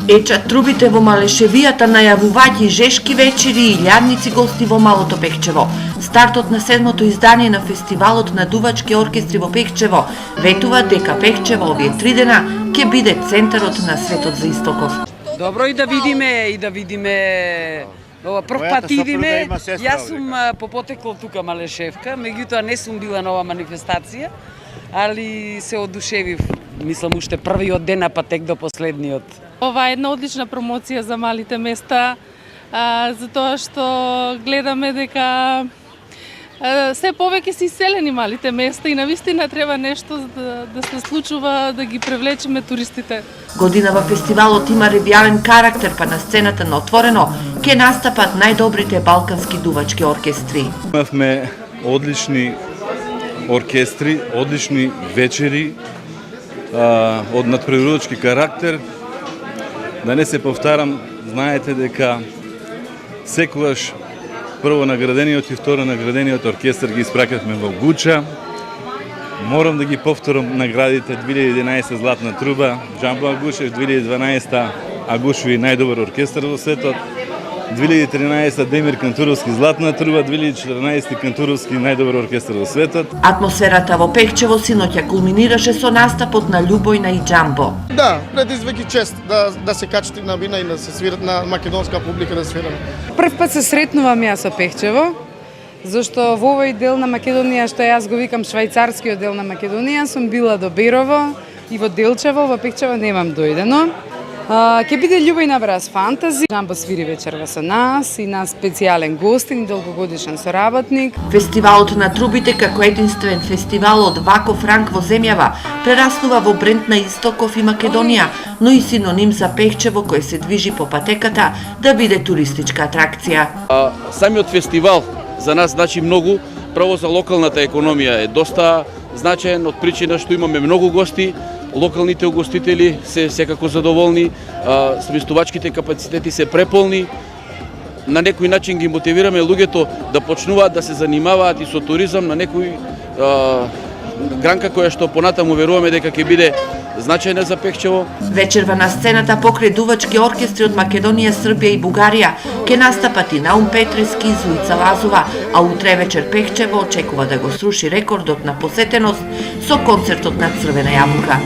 Ечат трубите во Малешевијата најавувајќи жешки вечери и илјадници гости во Малото Пехчево. Стартот на 7-то издание на фестивалот на дувачки оркестри во Пехчево ветува дека Пехчево овие 3 дена ќе биде центарот на светот за Истоков. Добро и да видиме прв пат идиме. Јас сум по потекло тука Малешевка, меѓутоа не сум била на оваа манифестација, али се одушевив, мислам уште првиот ден, а па тек до последниот. Ова е една одлична промоција за малите места, затоа што гледаме дека се повеќе се иселени малите места и навистина треба нешто да се случува, да ги привлечеме туристите. Годинава фестивалот има ревјавен карактер, па на сцената на отворено ќе настапат најдобрите балкански дувачки оркестри. Имавме одлични оркестри, одлични вечери од надприродечки карактер. Да не се повтарам, знаете дека секогаш прво наградениот и второ наградениот оркестар ги испракавме во Гуча. Морам да ги повторам наградите 2011 Златна труба, Джамбо Агушев, 2012 Агушеви најдобар оркестар во светот, 2013 Демир Кантуровски Златна труба, 2014 Кантуровски најдобар оркестар во светот. Атмосферата во Пехчево синоќа кулминираше со настапот на Љубојна и Джамбо. Да, предизвики чест да се качите на бина и да се свират на македонска публика да свираме. Прв пат се сретнувам јас со Пехчево, зашто во овој дел на Македонија, што јас го викам швајцарскиот дел на Македонија, сум била до Берово и во Делчево, во Пехчево немам дојдено. Ќе биде Љубојна Брас Фантази. Джамбо свири вечерва со нас и на специјален гостин и долгогодишен соработник. Фестивалот на трубите како единствен фестивал од ваков ранг во земјава прераснува во бренд на Истоков и Македонија, но и синоним за Пехчево кој се движи по патеката да биде туристичка атракција. Самиот фестивал за нас значи многу, право за локалната економија е доста значаен од причина што имаме многу гости. Локалните угостители се секако задоволни, сместувачките капацитети се преполни. На некој начин ги мотивираме луѓето да почнуваат да се занимаваат и со туризам на некој гранка која што понатаму веруваме дека ќе биде значајна за Пехчево. Вечерва на сцената покрај дувачки оркестри од Македонија, Србија и Бугарија ќе настапат и Наум Петрески и Зуица Лазова, а утре вечер Пехчево очекува да го сруши рекордот на посетеност со концертот на Црвена јабука.